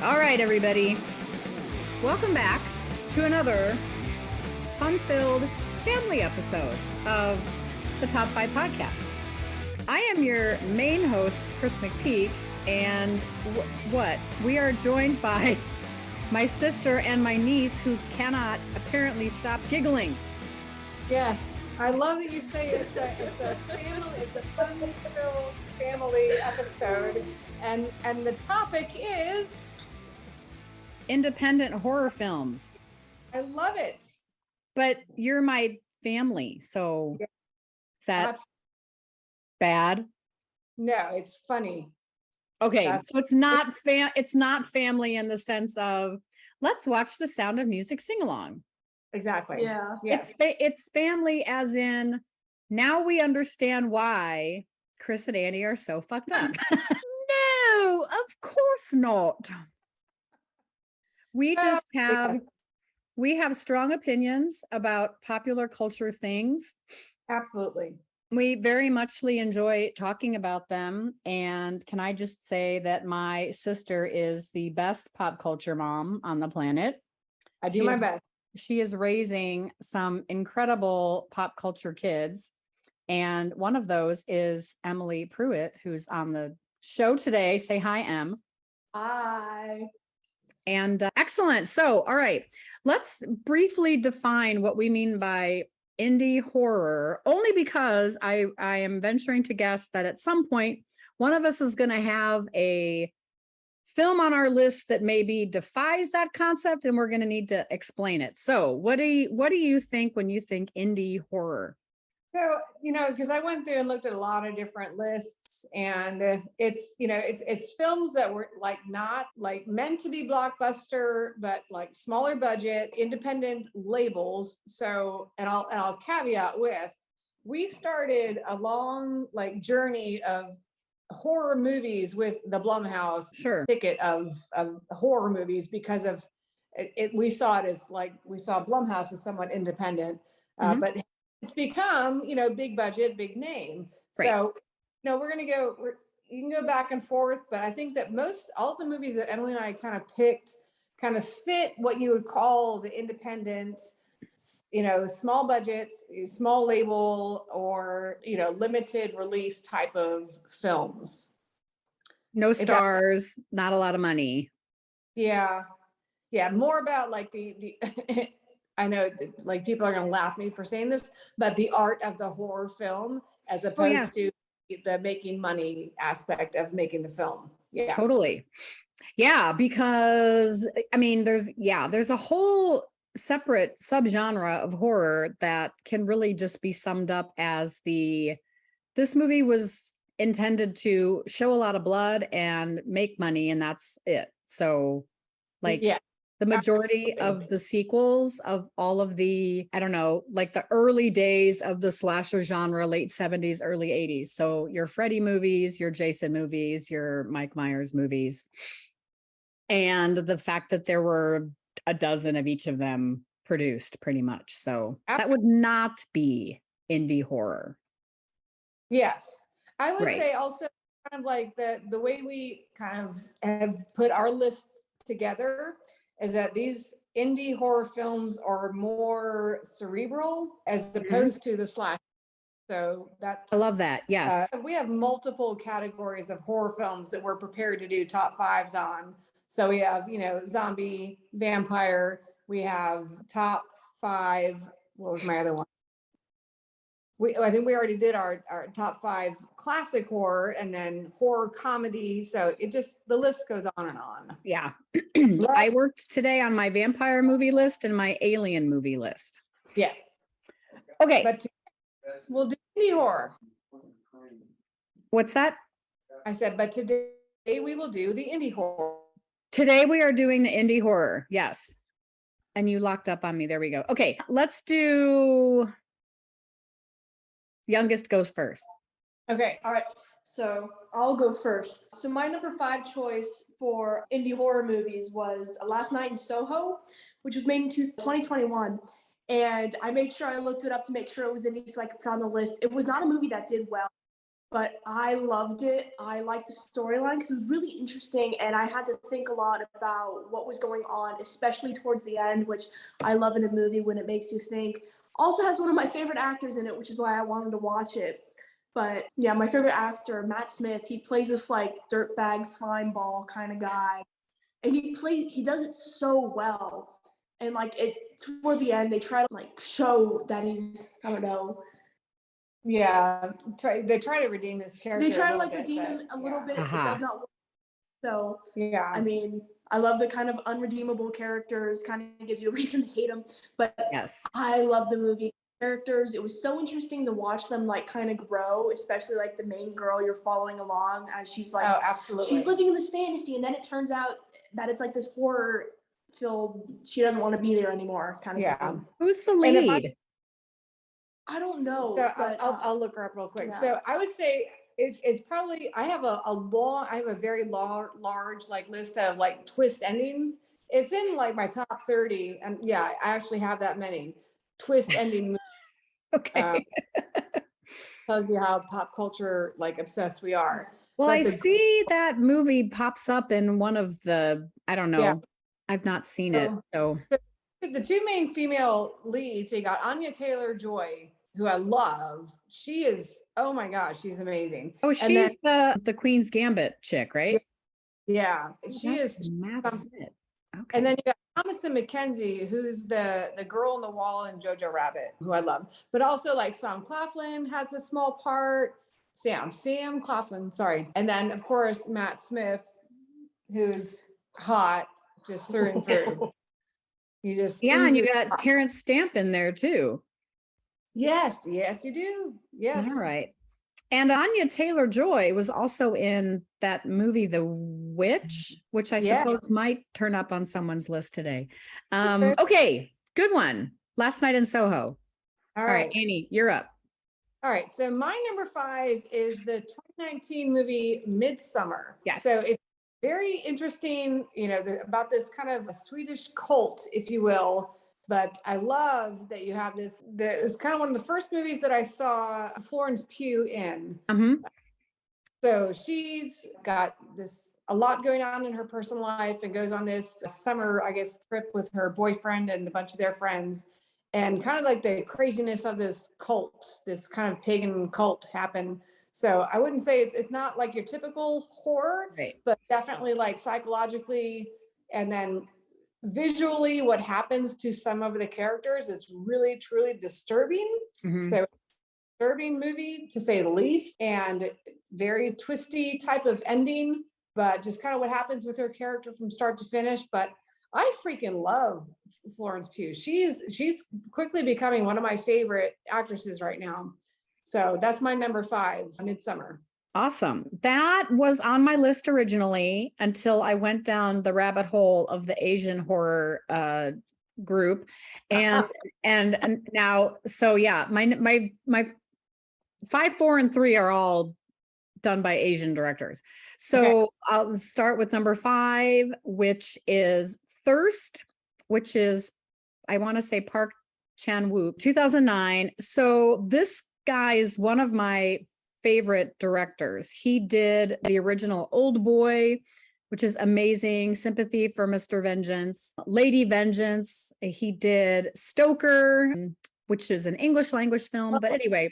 All right, everybody. Welcome back to another fun-filled family episode of the Top 5 Podcast. I am your main host, Chris McPeak, and we are joined by my sister and my niece who cannot apparently stop giggling. Yes, I love that you say it's a fun-filled family episode, and the topic is independent horror films. I love it. But you're my family, so is that bad? No, it's funny. Okay, so it's not family in the sense of let's watch The Sound of Music sing along. Exactly. Yeah. Yes. It's family as in now we understand why Chris and Annie are so fucked up. No, of course not. We just have strong opinions about popular culture things. Absolutely. We very muchly enjoy talking about them. And can I just say that my sister is the best pop culture mom on the planet? I do my best. She is raising some incredible pop culture kids. And one of those is Emily Pruitt, who's on the show today. Say hi, Em. Hi. And excellent. So, all right, let's briefly define what we mean by indie horror, only because I am venturing to guess that at some point, one of us is going to have a film on our list that maybe defies that concept, and we're going to need to explain it. So what do you think when you think indie horror? So, because I went through and looked at a lot of different lists, and it's films that were not meant to be blockbuster, but like smaller budget, independent labels. So, and I'll caveat with, we started a long journey of horror movies with the Blumhouse ticket of horror movies because of it. We saw it as we saw Blumhouse as somewhat independent, but it's become, big budget, big name. Right. So, you can go back and forth, but I think that all of the movies that Emily and I kind of picked kind of fit what you would call the independent, small budgets, small label, or, limited release type of films. No stars, not a lot of money. Yeah. Yeah. More about the I know people are going to laugh at me for saying this, but the art of the horror film as opposed to the making money aspect of making the film. Yeah, totally. Yeah, because I mean, there's a whole separate subgenre of horror that can really just be summed up as this movie was intended to show a lot of blood and make money, and that's it. So the majority of the sequels of all of the, I don't know, the early days of the slasher genre, late 70s, early 80s. So your Freddy movies, your Jason movies, your Mike Myers movies. And the fact that there were a dozen of each of them produced pretty much. So that would not be indie horror. Yes. I would say also kind of the way we kind of have put our lists together is that these indie horror films are more cerebral as opposed to the slash. So I love that. Yes. We have multiple categories of horror films that we're prepared to do top fives on. So we have, zombie, vampire. We have top five. What was my other one? I think we already did our top five classic horror and then horror comedy. So the list goes on and on. Yeah. I worked today on my vampire movie list and my alien movie list. Yes. Okay. But we'll do indie horror. What's that? I said, but today we will do the indie horror. Today we are doing the indie horror. Yes. And you locked up on me. There we go. Okay. Let's do... Youngest goes first. Okay. All right. So I'll go first. So my number 5 choice for indie horror movies was Last Night in Soho, which was made in 2021. And I made sure I looked it up to make sure it was indie so I could put it on the list. It was not a movie that did well. but I loved it. I liked the storyline because it was really interesting, and I had to think a lot about what was going on, especially towards the end, which I love in a movie when it makes you think. Also has one of my favorite actors in it, which is why I wanted to watch it. But yeah, my favorite actor, Matt Smith, he plays this like dirtbag slime ball kind of guy, and he does it so well. And like it toward the end, they try to like show that he's, I don't know, Yeah, they try to redeem his character. they try to a like little bit, redeem him a little bit. It Aha. does not work. So Yeah, I mean, I love the kind of unredeemable characters, kind of gives you a reason to hate them. But Yes. I love the movie characters. It was so interesting to watch them like kind of grow, especially like the main girl you're following along as she's like, oh, absolutely. she's living in this fantasy, and then it turns out that it's like this horror filled, she doesn't want to be there anymore kind of thing. Who's the And if lead? I don't know. So but, I'll look her up real quick. yeah. So I would say it's probably, I have a very large like list of like twist endings. It's in like my top 30, and yeah, I actually have that many twist ending movies. Okay. Tells you how pop culture like obsessed we are. Well, But I the- see that movie pops up in one of the, I don't know. Yeah. I've not seen it. So The two main female leads, so you got Anya Taylor-Joy, who I love. She is, oh my gosh, she's amazing. oh, And then- she's the Queen's Gambit chick, right? Yeah, Oh, she that's is. Matt some- Smith. Okay. And then you got Thomasin McKenzie, who's the girl on the wall in Jojo Rabbit, who I love. But also like Sam Claflin has a small part. Sam Claflin, sorry. And then of course Matt Smith, who's hot just through and through. You just Yeah, and you oozes got hot. Terrence Stamp in there too. Yes, you do. Yes. All right. And Anya Taylor-Joy was also in that movie, The Witch, which I Yeah. suppose might turn up on someone's list today. Okay. Okay, good one. Last Night in Soho. All All right, right. Annie, you're up. All right. So my number 5 is the 2019 movie Midsummer. Yes. So it's very interesting, about this kind of a Swedish cult, if you will. But I love that you have this. It's kind of one of the first movies that I saw Florence Pugh in. Mhm. So she's got a lot going on in her personal life and goes on this summer, I guess, trip with her boyfriend and a bunch of their friends. And kind of like the craziness of this cult, this kind of pagan cult happen. So I wouldn't say it's not like your typical horror, Right. but definitely like psychologically and then visually what happens to some of the characters is really, truly disturbing. Mhm. So disturbing movie to say the least, and very twisty type of ending, but just kind of what happens with her character from start to finish. But I freaking love Florence Pugh. She's quickly becoming one of my favorite actresses right now. So that's my number 5, Midsummer. Awesome. That was on my list originally until I went down the rabbit hole of the Asian horror group. And now, so yeah, my 5, 4, and 3 are all done by Asian directors. So I'll start with number 5, which is Thirst, which is, I want to say, Park Chan-wook, 2009. So this guy is one of my favorite directors. He did the original Old Boy, which is amazing. Sympathy for Mr. Vengeance, Lady Vengeance. He did Stoker, which is an English language film. But anyway,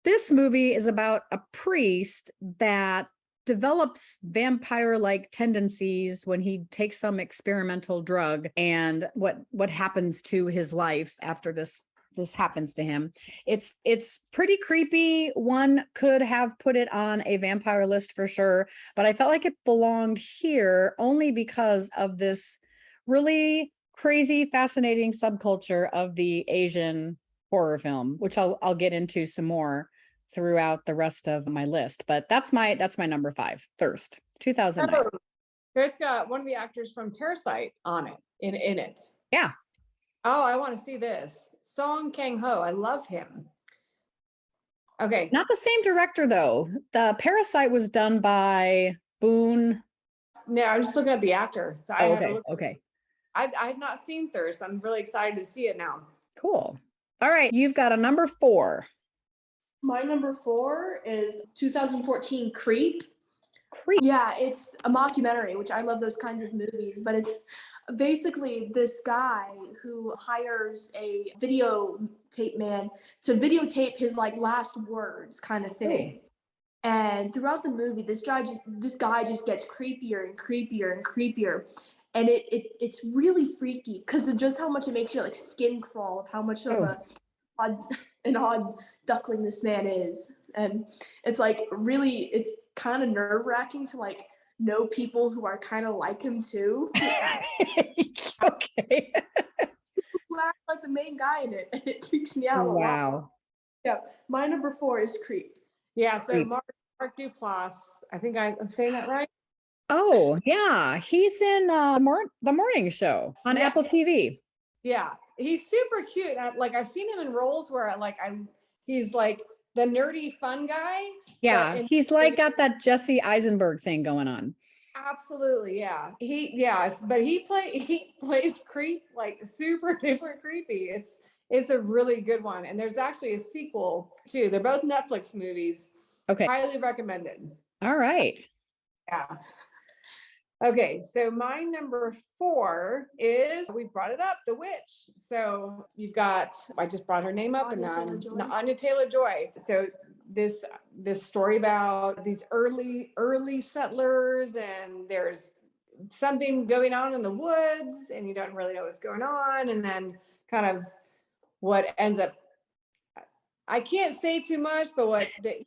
this movie is about a priest that develops vampire-like tendencies when he takes some experimental drug, and what happens to his life after this happens to him. It's pretty creepy. One could have put it on a vampire list for sure, but I felt like it belonged here only because of this really crazy, fascinating subculture of the Asian horror film, which I'll get into some more throughout the rest of my list. But that's my number 5, Thirst, 2009. Oh, it's got one of the actors from Parasite on it, in it. Yeah. Oh, I want to see this. Song Kang-ho. I love him. Okay. Not the same director though. The Parasite was done by Boone. No, I'm just looking at the actor. So I Oh, had to okay. look. Okay. I've not seen Thirst. I'm really excited to see it now. Cool. All right. You've got a number 4. My number 4 is 2014 Creep. Creep. Yeah, it's a mockumentary, which I love those kinds of movies, but it's basically this guy who hires a videotape man to videotape his like last words kind of thing. And throughout the movie, this guy just gets creepier and creepier and creepier. And it's really freaky because of just how much it makes your like skin crawl of how much of an odd duckling this man is. And it's like really, it's kind of nerve-wracking to like know people who are kind of like him too. Okay. Who act like the main guy in it. And it freaks me out a lot. Wow. Yeah. My number 4 is Creep. Yeah. So Creep. Mark Duplass, I think I'm saying that right. Oh, yeah. He's in the morning show on Apple TV. Yeah. He's super cute. I've seen him in roles where he's like the nerdy fun guy. Yeah, he's like got that Jesse Eisenberg thing going on. Absolutely, yeah. But he plays creep, like super duper creepy. It's a really good one. And there's actually a sequel too. They're both Netflix movies. Okay. Highly recommended. All right. Yeah. Okay, so my number 4 is, we brought it up, The Witch. So you've got, I just brought her name up, Anya Taylor-Joy. So this story about these early settlers, and there's something going on in the woods, and you don't really know what's going on, and then kind of what ends up, I can't say too much, but what the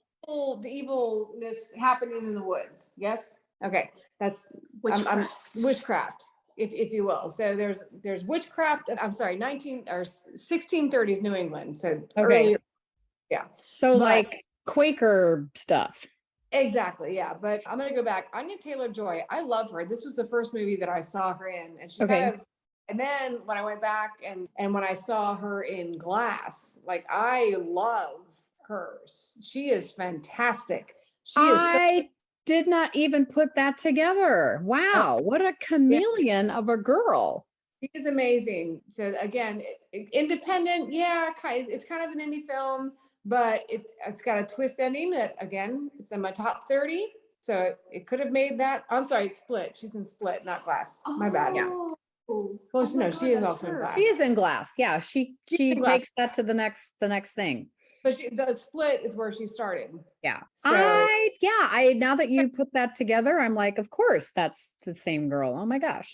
evilness happening in the woods. Yes? Okay, that's witchcraft, if you will. So there's witchcraft. I'm sorry, 1630s New England. So earlier, yeah. So like Quaker stuff. Exactly, yeah. But I'm gonna go back. Anya Taylor-Joy, I love her. This was the first movie that I saw her in, and she kind of. And then when I went back and when I saw her in Glass, like I love her. She is fantastic. I did not even put that together. Wow, what a chameleon of a girl. She is amazing. So again, independent, yeah, it's kind of an indie film, but it's got a twist ending that, again, it's in my top 30. So it could have made that. I'm sorry, Split. She's in Split, not Glass. My bad. Yeah. Well, she is also in Glass. She is in Glass. Yeah, she takes that to the next thing. But the Split is where she started. Yeah. So, I now that you put that together, I'm like, of course, that's the same girl. Oh my gosh.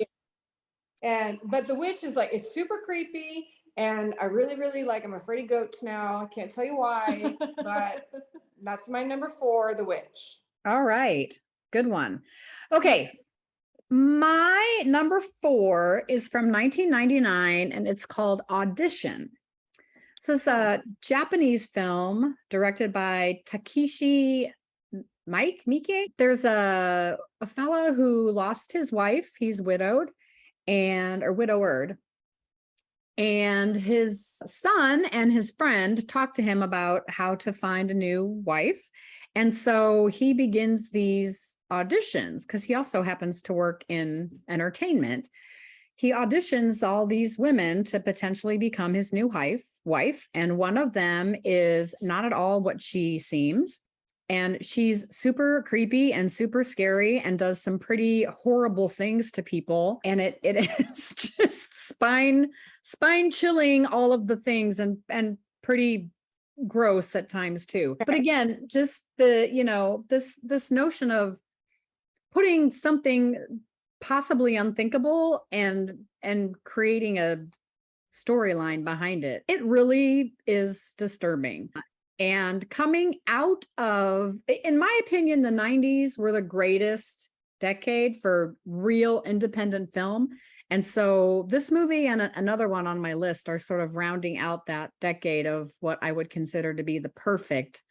But The Witch is like, it's super creepy. And I really, really I'm afraid of goats now. I can't tell you why, but that's my number 4, The Witch. All right. Good one. Okay. My number 4 is from 1999, and it's called Audition. So it's a Japanese film directed by Takeshi Miike. There's a fella who lost his wife. He's widowed or widowered. And his son and his friend talk to him about how to find a new wife. And so he begins these auditions because he also happens to work in entertainment. He auditions all these women to potentially become his new wife. And one of them is not at all what she seems. And she's super creepy and super scary and does some pretty horrible things to people. And it is just spine chilling, all of the things, and pretty gross at times too. But again, just this notion of putting something possibly unthinkable and creating a storyline behind it. It really is disturbing. And coming out of, in my opinion, the 90s were the greatest decade for real independent film. And so this movie and another one on my list are sort of rounding out that decade of what I would consider to be the perfect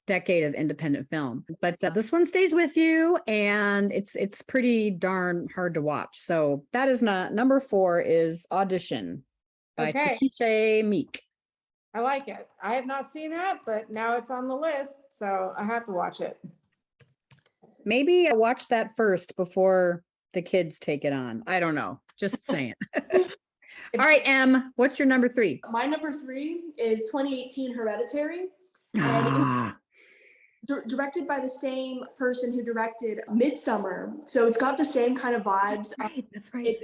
decade of independent film. But this one stays with you, and it's pretty darn hard to watch. So that is number 4 is Audition by Takeshi Miike. I like it. I have not seen that, but now it's on the list, so I have to watch it. Maybe watch that first before the kids take it on. I don't know. Just saying. All right, Em, what's your number 3? My number 3 is 2018 Hereditary. and it was Ah, directed by the same person who directed Midsummer. So it's got the same kind of vibes. that's right.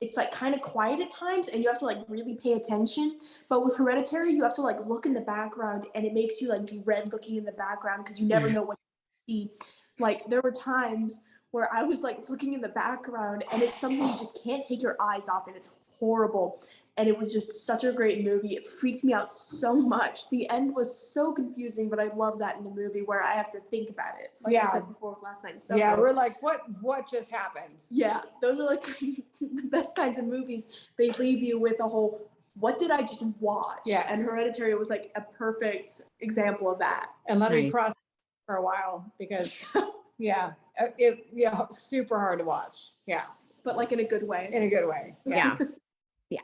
It's like kind of quiet at times and you have to like really pay attention. But with Hereditary, you have to like look in the background and it makes you like dread looking in the background because you never know what you see. Like there were times where I was like looking in the background and it's something you just can't take your eyes off and it's horrible. And it was just such a great movie. It freaked me out so much. The end was so confusing, but I love that in the movie where I have to think about it. Like I said before with last night. So yeah, we're like, what just happened? yeah, those are like the best kinds of movies. They leave you with a whole, what did I just watch? Yes. And Hereditary was like a perfect example of that. And let me Nice. process for a while because yeah, super hard to watch. Yeah, But like in a good way. in a good way. Yeah. Yeah,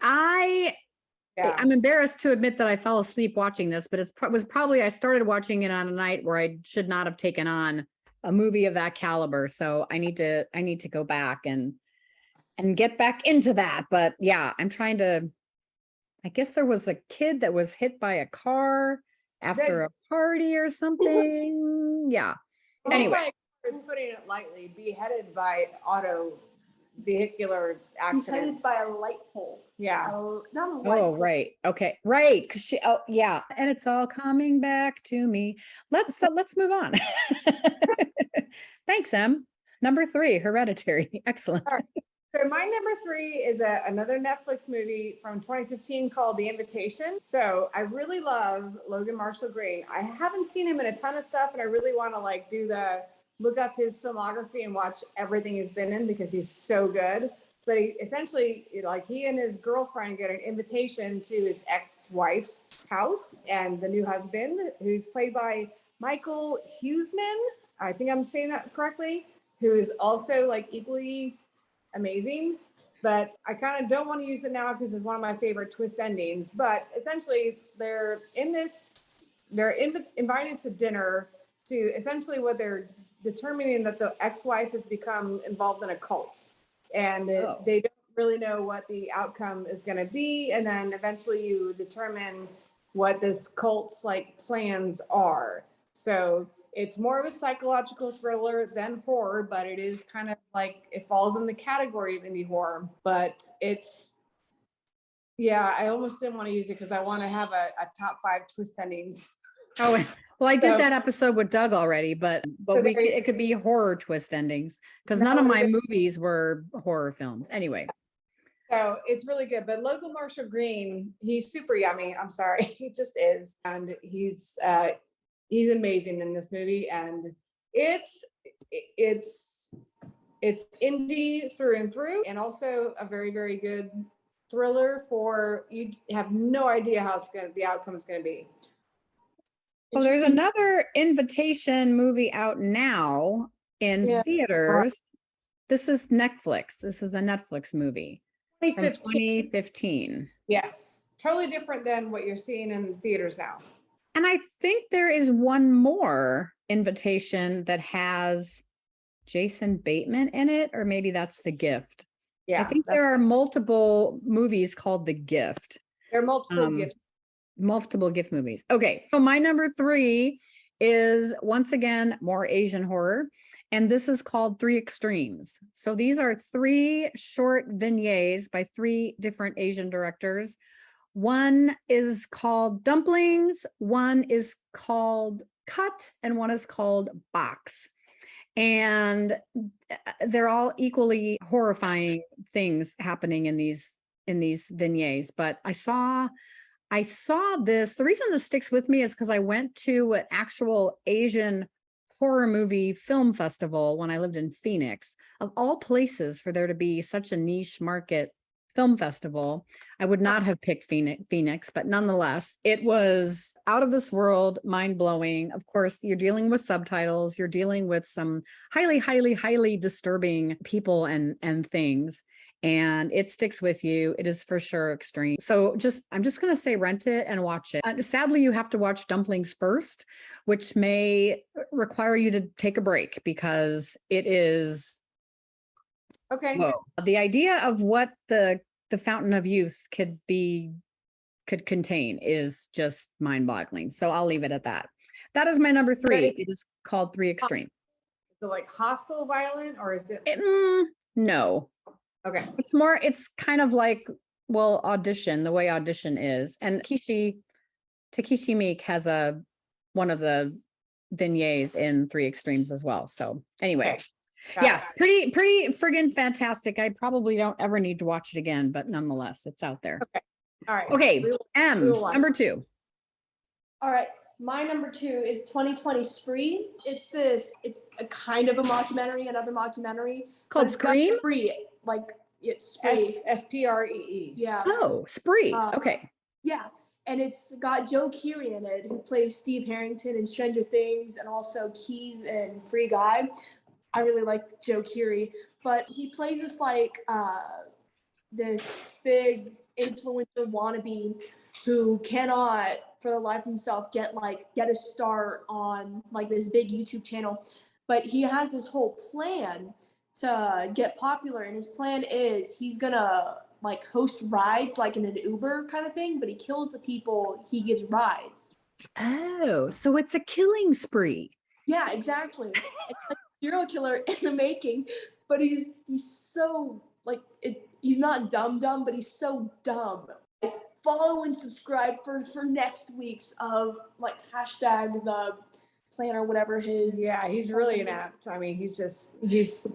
Yeah. I'm embarrassed to admit that I fell asleep watching this, but was probably I started watching it on a night where I should not have taken on a movie of that caliber. So I need to go back and get back into that. But yeah, I'm trying to. I guess there was a kid that was hit by a car after a party or something. Yeah. Anyway, is putting it lightly, beheaded by auto vehicular accident. Beheaded by a light pole. Yeah. Not a light oh, pole. right. Okay. Right. Cause yeah. And it's all coming back to me. Let's move on. Thanks, Em. Number 3, Hereditary. Excellent. All right. So my number 3 is another Netflix movie from 2015 called The Invitation. So I really love Logan Marshall Green. I haven't seen him in a ton of stuff, and I really want to like look up his filmography and watch everything he's been in because he's so good. But he essentially, like, he and his girlfriend get an invitation to his ex-wife's house, and the new husband, who's played by Michael Huseman, I think I'm saying that correctly, who is also like equally amazing. But I kind of don't want to use it now because it's one of my favorite twist endings. But essentially, they're invited to dinner to essentially what they're determining that the ex-wife has become involved in a cult. And they don't really know what the outcome is going to be. And then eventually you determine what this cult's like plans are. So it's more of a psychological thriller than horror, but it is kind of like, it falls in the category of indie horror. But it's, yeah, I almost didn't want to use it because I want to have a top 5 twist endings. Oh, well, I did that episode with Doug already, but it could be horror twist endings because none of my movies were horror films. Anyway. So it's really good. But Logan Marshall Green, he's super yummy. I'm sorry. He just is. And he's amazing in this movie. And it's indie through and through, and also a very, very good thriller for you have no idea how the outcome is going to be. Well, there's another Invitation movie out now in theaters. This is Netflix. This is a Netflix movie from 2015. Yes. Totally different than what you're seeing in theaters now. And I think there is one more Invitation that has Jason Bateman in it, or maybe that's The Gift. Yeah. I think there are multiple movies called The Gift. There are multiple gift movies. Okay. So my number 3 is once again more Asian horror. And this is called 3 Extremes. So these are 3 short vignettes by 3 different Asian directors. One is called Dumplings, one is called Cut, and one is called Box. And they're all equally horrifying things happening in these vignettes. But I saw this. The reason this sticks with me is because I went to an actual Asian horror movie film festival when I lived in Phoenix. Of all places for there to be such a niche market film festival, I would not have picked Phoenix, but nonetheless, it was out of this world, mind-blowing. Of course, you're dealing with subtitles, you're dealing with some highly, highly, highly disturbing people and things. And it sticks with you. It is for sure extreme. So I'm just going to say rent it and watch it. Sadly, you have to watch Dumplings first, which may require you to take a break because it is. Okay. Whoa. The idea of what the Fountain of Youth could could contain is just mind-boggling. So I'll leave it at that. That is my number 3. It is called Three Extremes. Is it like hostile violent, or is it? No. Okay. It's kind of like, well, Audition, the way Audition is. And Takeshi Miike has one of the vignettes in Three Extremes as well. So anyway, Okay. yeah, pretty friggin' fantastic. I probably don't ever need to watch it again, but nonetheless, it's out there. Okay. All right. Okay, number 2. All right. My number 2 is 2020 Spree. It's a kind of a mockumentary, another mockumentary. Called Scream? Spree, like it's Spree. Spree. Yeah. Oh, Spree. Okay. Yeah. And it's got Joe Keery in it, who plays Steve Harrington in Stranger Things and also Keys in Free Guy. I really like Joe Keery, but he plays this big influencer wannabe who cannot for the life of himself get a start on like this big YouTube channel, but he has this whole plan to get popular, and his plan is he's gonna like host rides like in an Uber kind of thing, but he kills the people he gives rides. Oh, so it's a killing spree. Yeah, exactly. It's like a serial killer in the making, but he's so like he's not dumb, but he's so dumb. Follow and subscribe for next week's of like hashtag the plan or whatever his. Yeah, he's really inept. I mean, he's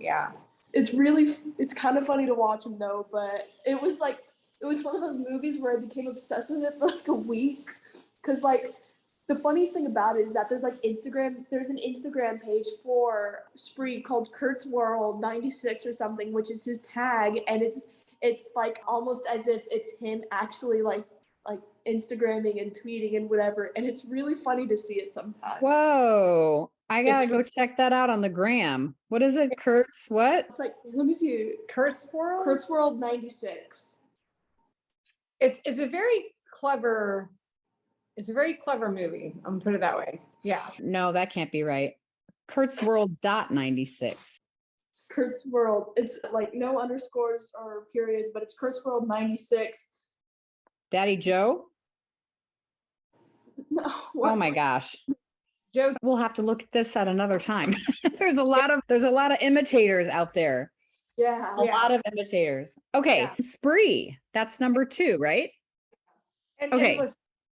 yeah. It's kind of funny to watch him though, but it was one of those movies where I became obsessed with it for like a week. Cause like the funniest thing about it is that there's an Instagram page for Spree called Kurt's World 96 or something, which is his tag, and it's like almost as if it's him actually like Instagramming and tweeting and whatever, and it's really funny to see it sometimes. Whoa, I gotta go check that out on the gram. What is it? Kurt's what? It's like, let me see. Kurt's World 96. It's a very clever movie. I'm gonna put it that way. Yeah. No, that can't be right. Kurt's World .96. It's Kurt's World. It's like no underscores or periods, but it's Kurt's World 96. Daddy Joe? No. Oh my gosh. Joe, we'll have to look at this at another time. There's a lot of imitators out there. Yeah. A lot of imitators. Okay, Yeah. Spree. That's number 2, right? and Okay.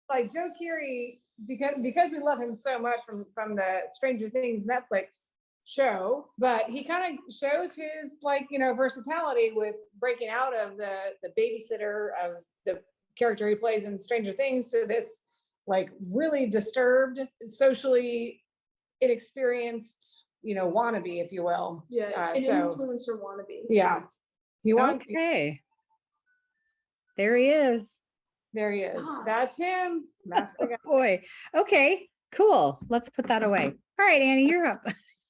Like Joe Keery, because we love him so much from the Stranger Things Netflix show, but he kind of shows his versatility with breaking out of the babysitter of the character he plays in Stranger Things to this like really disturbed, socially inexperienced, wannabe, if you will. Yeah, an influencer wannabe. Yeah. Okay. There he is. There he is. Yes. That's him. That's the guy. Boy. Okay, cool. Let's put that away. All right, Annie, you're up.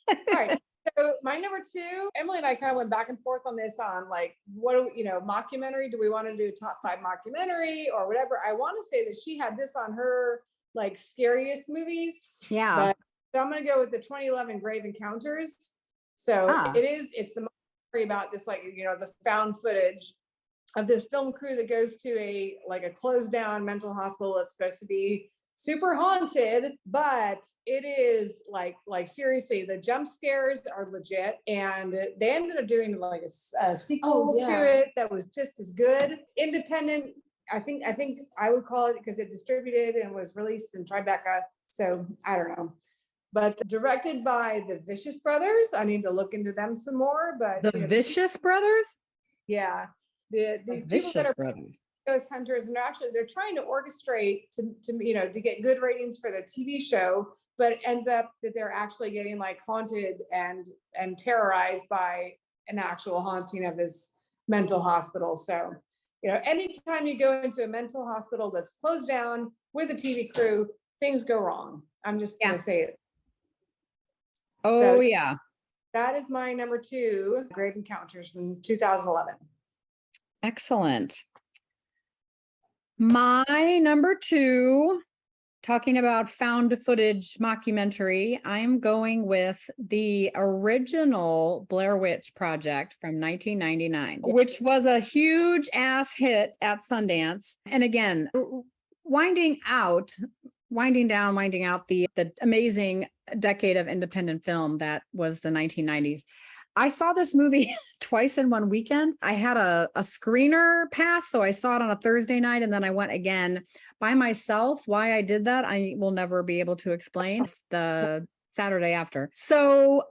All right. So my number 2, Emily and I kind of went back and forth on this on like, what do we, mockumentary? Do we want to do top 5 mockumentary or whatever? I want to say that she had this on her like scariest movies. Yeah. So I'm going to go with the 2011 Grave Encounters. So it's the mockumentary about this, like, the found footage of this film crew that goes to a closed down mental hospital that's supposed to be super haunted, but it is like seriously, the jump scares are legit, and they ended up doing like a sequel to it that was just as good. Independent, I think I would call it, because it distributed and was released in Tribeca. So I don't know, but directed by the Vicious Brothers. I need to look into them some more. But the Vicious Brothers. Yeah, these people that are brothers. Ghost hunters, and they're trying to orchestrate to get good ratings for their TV show, but it ends up that they're actually getting like haunted and terrorized by an actual haunting of this mental hospital. So anytime you go into a mental hospital that's closed down with a TV crew, things go wrong. I'm just gonna say it. Oh, so, yeah. That is my number 2, Grave Encounters from 2011. Excellent. My number 2, talking about found footage mockumentary, I'm going with the original Blair Witch Project from 1999, which was a huge ass hit at Sundance. And again, winding down, winding out the amazing decade of independent film that was the 1990s. I saw this movie twice in one weekend. I had a screener pass, so I saw it on a Thursday night, and then I went again by myself. Why I did that, I will never be able to explain the Saturday after. So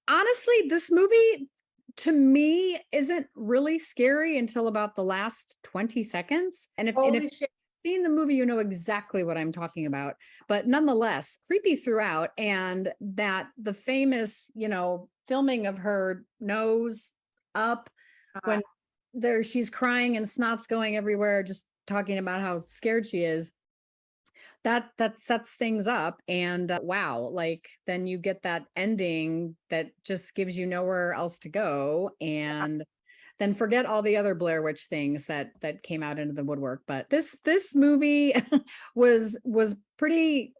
honestly, this movie to me isn't really scary until about the last 20 seconds. And if Holy shit. seen the movie, you know exactly what I'm talking about. But nonetheless, creepy throughout. And that the famous, filming of her nose up when she's crying and snot's going everywhere, just talking about how scared she is. That sets things up. And wow, like then you get that ending that just gives you nowhere else to go. And then forget all the other Blair Witch things that came out into the woodwork. But this movie was pretty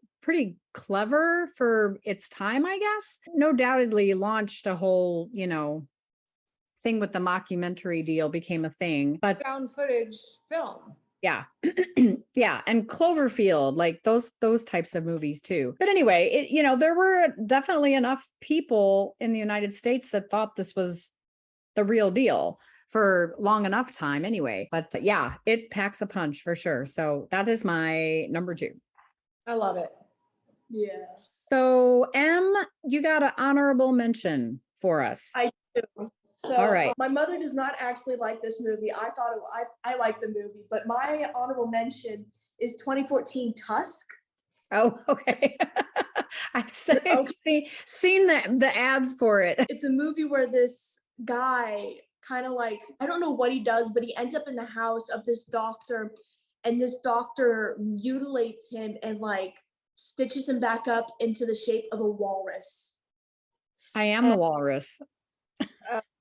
clever for its time, I guess. No doubtedly launched a whole, thing with the mockumentary deal, became a thing. But Found footage film. yeah. Yeah. And Cloverfield, like those types of movies too. But anyway, there were definitely enough people in the United States that thought this was the real deal for long enough time anyway. But yeah, it packs a punch for sure. So that is my number 2. I love it. Yes. So you got an honorable mention for us. I do. So all right. My mother does not actually like this movie. I like the movie, but my honorable mention is 2014 Tusk. Oh, okay. I've seen the ads for it. It's a movie where this guy kind of like, I don't know what he does, but he ends up in the house of this doctor, and this doctor mutilates him and like stitches him back up into the shape of a walrus. I am the walrus.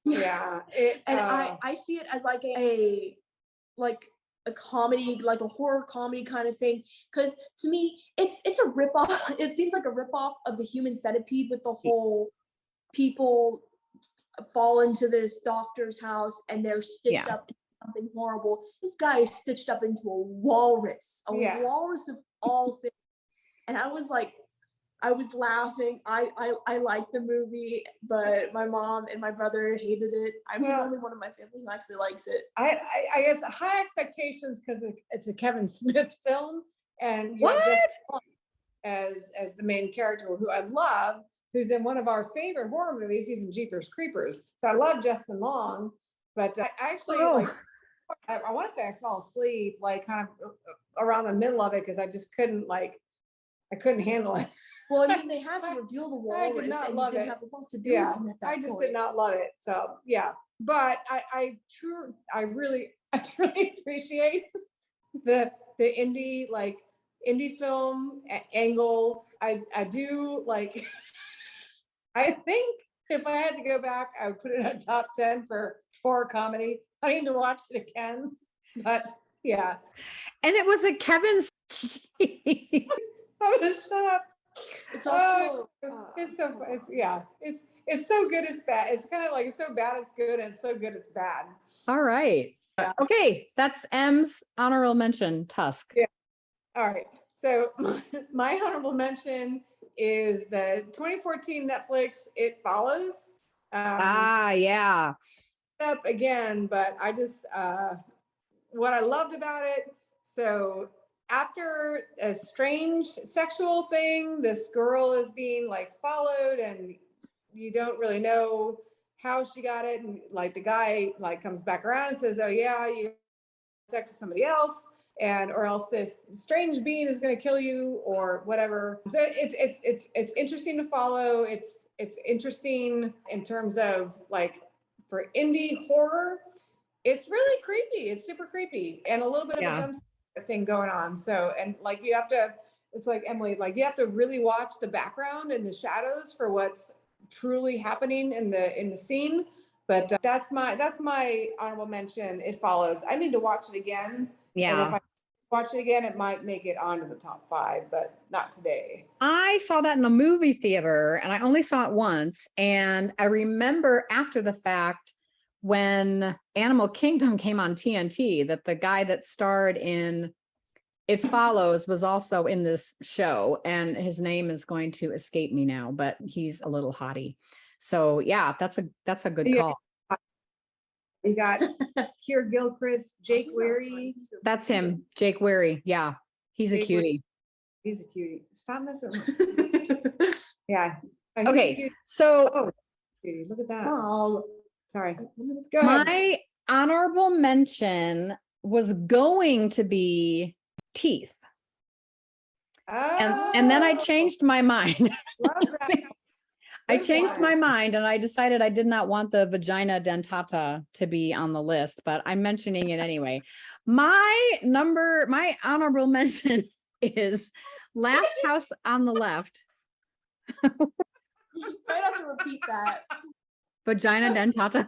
Yeah. I see it as like a comedy, like a horror comedy kind of thing. Because to me, it's a ripoff. It seems like a ripoff of the Human Centipede, with the whole people fall into this doctor's house and they're stitched up into something horrible. This guy is stitched up into a walrus of all things. And I was laughing. I liked the movie, but my mom and my brother hated it. I'm the only one in my family who actually likes it. I guess high expectations because it's a Kevin Smith film, and you what? have Justin as the main character, who I love, who's in one of our favorite horror movies. He's in Jeepers Creepers, so I love Justin Long. But I actually I want to say I fell asleep like kind of around the middle of it because I just couldn't I couldn't handle it. Well, I mean, they had to reveal the walrus, and you didn't have a lot to do with him at that I just point. did not love it. So yeah, but I truly appreciate the indie film angle. I do like. I think if I had to go back, I would put it in a top 10 for horror comedy. I need to watch it again, but yeah. And it was a Kevin. I'm gonna shut up. It's also it's so good it's bad. It's kind of like it's so bad it's good, and it's so good it's bad. All right. Yeah. Okay, that's M's honorable mention, Tusk. Yeah. All right. So my honorable mention is the 2014 Netflix It Follows. Yeah. Up again, but I just what I loved about it. So after a strange sexual thing, this girl is being followed, and you don't really know how she got it. And the guy comes back around and says, "Oh yeah, you had sex with somebody else, or else this strange being is going to kill you or whatever." So it's interesting to follow. It's interesting in terms of for indie horror. It's really creepy. It's super creepy, and a little bit of a jump thing going on. So, and you have to, it's like Emily, you have to really watch the background and the shadows for what's truly happening in the scene. But that's my honorable mention. It Follows. I need to watch it again. Yeah. And if I watch it again, it might make it onto the top 5, but not today. I saw that in a movie theater, and I only saw it once. And I remember after the fact, when Animal Kingdom came on TNT, that the guy that starred in It Follows was also in this show, and his name is going to escape me now, but he's a little hottie. So yeah, that's a good Yeah. call. You got Keir Gilchrist, Jake Weary. That's him, Jake Weary. Yeah, he's a Jake cutie. He's a cutie. Stop messing with Yeah. Oh, he's a Okay, cutie. so Oh, cutie. Look at that. Oh, Sorry. Go ahead. my honorable mention was going to be Teeth. And then I changed my mind. Love that. I Good changed one. my mind and I decided I did not want the vagina dentata to be on the list, but I'm mentioning it anyway. My honorable mention is Last House on the Left. you might have to repeat that. Vagina dentata.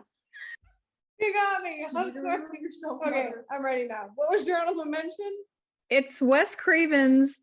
You got me. I'm sorry. Okay, I'm ready now. What was your honorable mention? It's Wes Craven's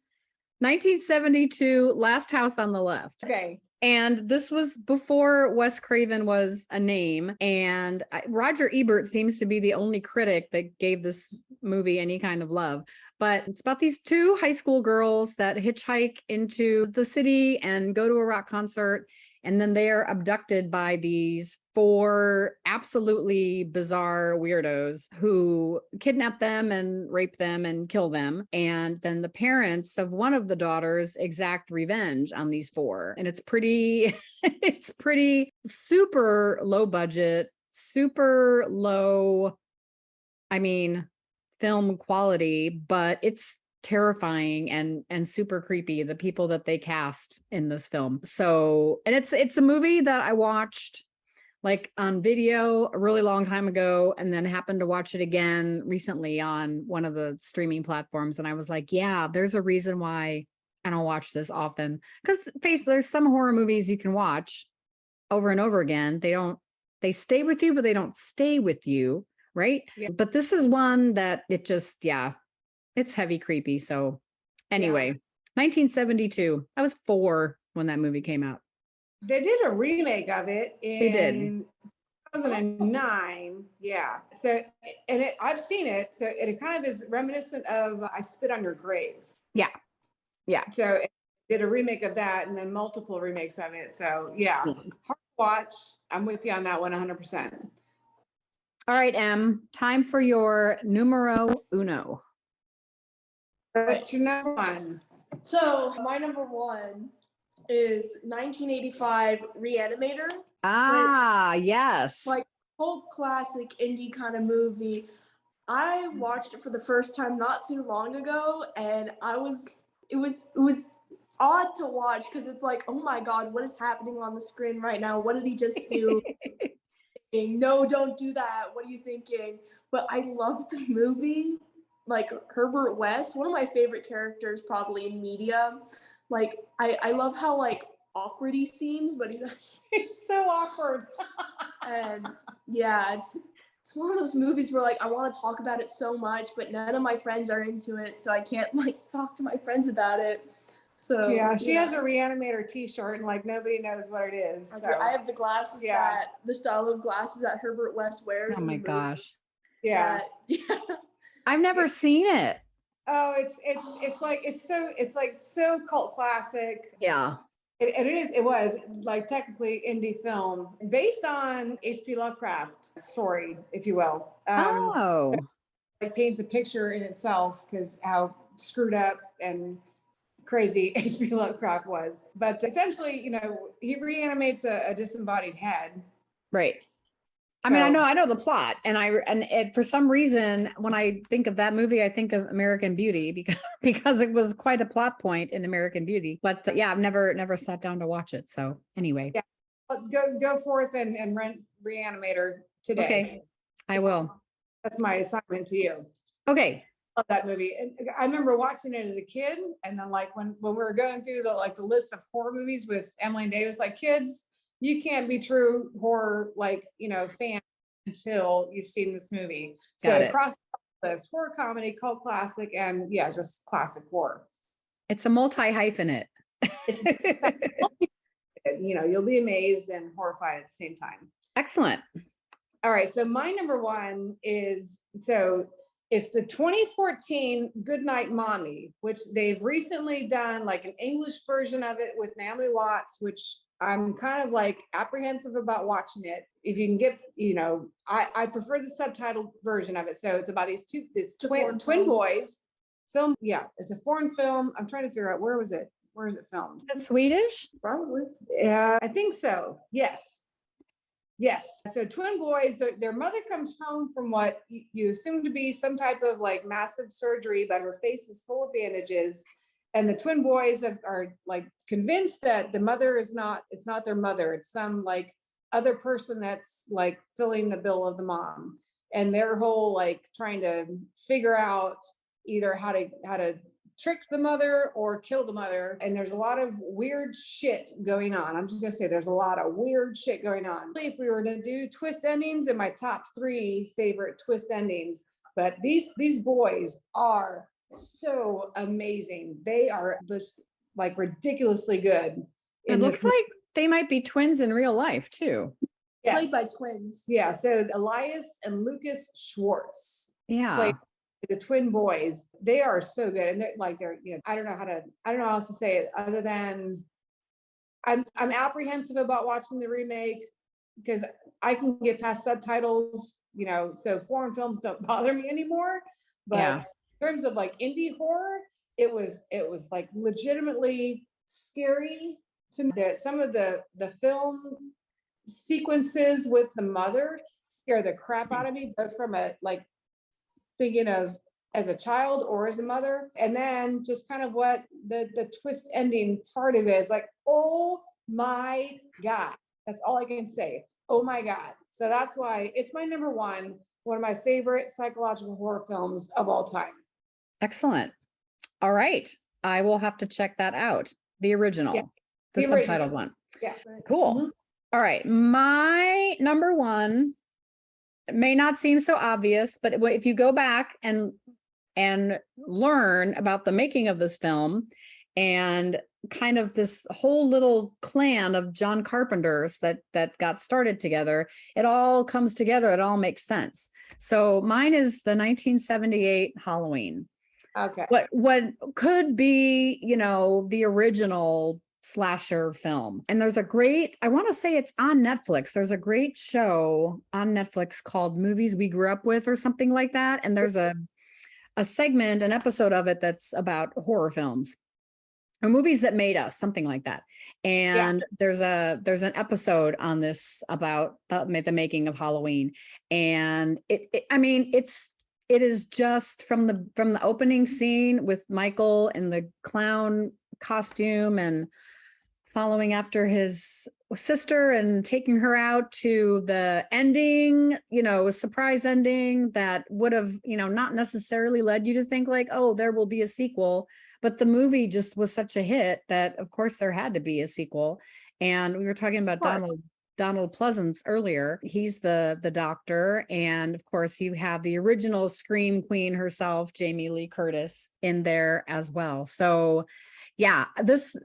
1972 Last House on the Left. Okay. And this was before Wes Craven was a name. And Roger Ebert seems to be the only critic that gave this movie any kind of love. But it's about these two high school girls that hitchhike into the city and go to a rock concert. And then they are abducted by these four absolutely bizarre weirdos who kidnap them and rape them and kill them. And then the parents of one of the daughters exact revenge on these four. And it's pretty, it's pretty super low budget, super low, film quality, but it's terrifying and super creepy, the people that they cast in this film. So, and it's a movie that I watched like on video a really long time ago, and then happened to watch it again recently on one of the streaming platforms, and I was like, yeah, there's a reason why I don't watch this often. Because there's some horror movies you can watch over and over again. They stay with you, but they don't stay with you, right? Yeah. But this is one that it just, yeah, it's heavy creepy. So anyway, 1972. I was 4 when that movie came out. They did a remake of it They did. in 2009. Yeah. So, and I've seen it. So it kind of is reminiscent of I Spit on Your Grave. Yeah. Yeah. So it did a remake of that and then multiple remakes of it. So yeah, hard to watch. I'm with you on that one 100%. All right, Em, time for your numero uno. What's your number one? So my number one is 1985 Reanimator. Ah, yes. Like old classic indie kind of movie. I watched it for the first time not too long ago, and it was odd to watch because it's like, oh my God, what is happening on the screen right now? What did he just do? No, don't do that. What are you thinking? But I loved the movie. Like Herbert West, one of my favorite characters probably in media. Like I love how like awkward he seems, but he's so awkward. and yeah, it's one of those movies where like I want to talk about it so much, but none of my friends are into it, so I can't like talk to my friends about it. So yeah, she has a Reanimator t-shirt and like nobody knows what it is. So. I have the glasses the style of glasses that Herbert West wears. Oh my gosh. Yeah. I've never seen it. Oh, it's like so cult classic. Yeah. It was like technically indie film based on H.P. Lovecraft story, if you will. Like paints a picture in itself because how screwed up and crazy H.P. Lovecraft was. But essentially, he reanimates a disembodied head. Right. I mean, I know the plot, and for some reason, when I think of that movie, I think of American Beauty because it was quite a plot point in American Beauty. But yeah, I've never sat down to watch it. So anyway, go forth and rent Reanimator today. Okay, I will. That's my assignment to you. Okay. Love that movie. And I remember watching it as a kid, and then like when we were going through the list of horror movies with Emily and Davis, like kids. You can't be true horror, fan until you've seen this movie. So across the list, horror comedy, cult classic, and just classic horror. It's a multi-hyphenate. You'll be amazed and horrified at the same time. Excellent. All right. So my number one is, It's the 2014 Goodnight Mommy, which they've recently done like an English version of it with Naomi Watts, which I'm kind of like apprehensive about watching it. If you can get, I prefer the subtitled version of it. So it's about these twin boys. Film, yeah, it's a foreign film. I'm trying to figure out where is it filmed? That's Swedish? Probably. Yeah, I think so. Yes. So twin boys, their mother comes home from what you assume to be some type of like massive surgery, but her face is full of bandages. And the twin boys are like convinced that the mother it's not their mother. It's some like other person that's like filling the bill of the mom. And their whole like trying to figure out either how to trick the mother or kill the mother. And there's a lot of weird shit going on. I'm just gonna say there's a lot of weird shit going on. If we were to do twist endings, in my top 3 favorite twist endings, but these boys are so amazing. They are just like ridiculously good. It looks like they might be twins in real life too. Yes. Played by twins. Yeah, so Elias and Lucas Schwartz. Yeah. Played the twin boys. They are so good. And they're I don't know how else to say it other than I'm apprehensive about watching the remake because I can get past subtitles, so foreign films don't bother me anymore. But Yeah. in terms of like indie horror, it was like legitimately scary to me. Some of the film sequences with the mother scare the crap out of me, both from a like thinking of as a child or as a mother, and then just kind of what the twist ending part of it is like, oh my God, that's all I can say. Oh my God. So that's why it's my number one of my favorite psychological horror films of all time. Excellent. All right. I will have to check that out. The original, Yeah, the original. subtitled one. Yeah. Cool. Mm-hmm. All right. My number one may not seem so obvious, but if you go back and learn about the making of this film and kind of this whole little clan of John Carpenters that got started together, it all comes together. It all makes sense. So mine is the 1978 Halloween. Okay. What could be, the original slasher film. And there's I want to say it's on Netflix. There's a great show on Netflix called Movies We Grew Up With or something like that. And there's a segment, an episode of it that's about horror films or movies that made us, something like that. And there's an episode on this about the making of Halloween. And it is just from the opening scene with Michael in the clown costume and following after his sister and taking her out to the ending, a surprise ending that would have, not necessarily led you to think like, oh, there will be a sequel. But the movie just was such a hit that, of course, there had to be a sequel. And we were talking about Donald Pleasance earlier. He's the doctor. And of course, you have the original Scream Queen herself, Jamie Lee Curtis, in there as well. So yeah, this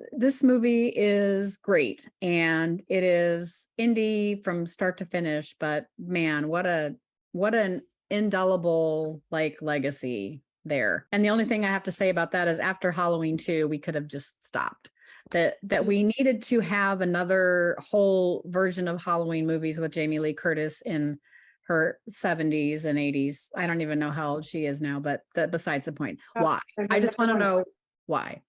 movie is great and it is indie from start to finish, but man, what an indelible like legacy there. And the only thing I have to say about that is after Halloween 2, we could have just stopped. That we needed to have another whole version of Halloween movies with Jamie Lee Curtis in her 70s and 80s. I don't even know how old she is now, but besides the point. Why? I just want to know why.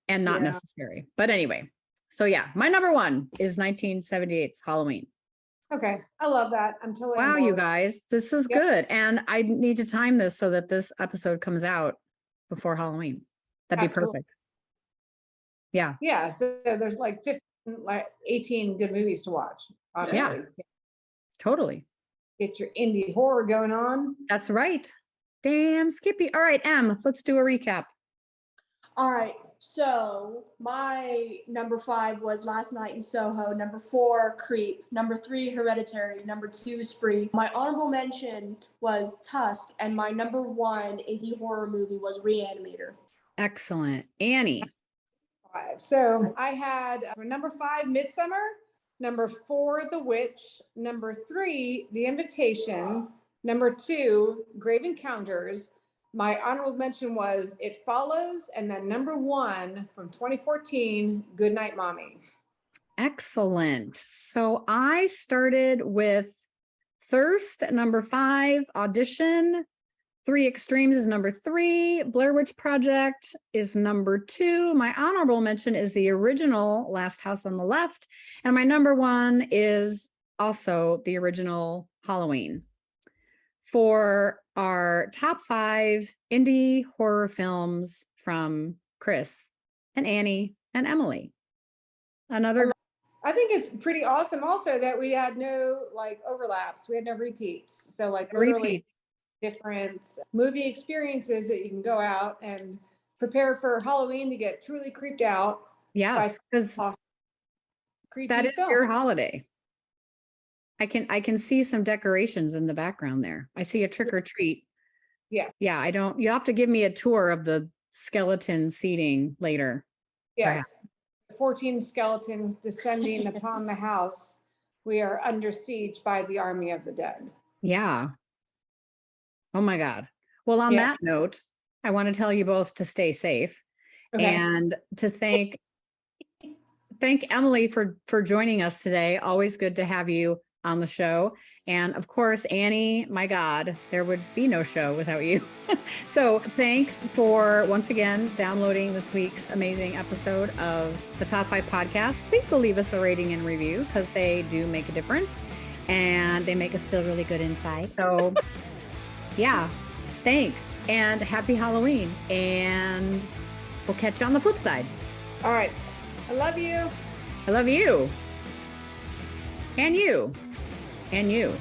And not necessary. But anyway, so yeah, my number one is 1978's Halloween. Okay. I love that. I'm totally wow, you guys, this is good. And I need to time this so that this episode comes out before Halloween. That'd be perfect. Yeah. Yeah. So there's like 18 good movies to watch. Honestly. Yeah. Totally. Get your indie horror going on. That's right. Damn, Skippy. All right, Em, let's do a recap. All right. So my number 5 was Last Night in Soho. Number 4, Creep. Number 3, Hereditary. Number 2, Spree. My honorable mention was Tusk, and my number 1 indie horror movie was Reanimator. Excellent. Annie. 5. So I had number 5, Midsummer. Number 4, The Witch. Number 3, The Invitation. Number 2, Grave Encounters. My honorable mention was It Follows. And then number 1 from 2014, Good Night, Mommy. Excellent. So I started with Thirst, number 5, Audition, 3 Extremes is number 3, Blair Witch Project is number 2. My honorable mention is the original Last House on the Left. And my number 1 is also the original Halloween. For our top 5 indie horror films from Chris and Annie and Emily. I think it's pretty awesome also that we had no like overlaps. We had no repeats. So like literally different movie experiences that you can go out and prepare for Halloween to get truly creeped out. Yes, because that is your holiday. I can see some decorations in the background there. I see a trick or treat. Yeah. Yeah, you'll have to give me a tour of the skeleton seating later. Yes. Perhaps. 14 skeletons descending upon the house. We are under siege by the army of the dead. Yeah. Oh my God. Well, on that note, I want to tell you both to stay safe and to thank Emily for joining us today. Always good to have you on the show. And of course, Annie, my God, there would be no show without you. So thanks for once again downloading this week's amazing episode of the Top 5 Podcast. Please go leave us a rating and review because they do make a difference and they make us feel really good inside. So yeah, thanks and happy Halloween. And we'll catch you on the flip side. All right. I love you. I love you. And you. And you.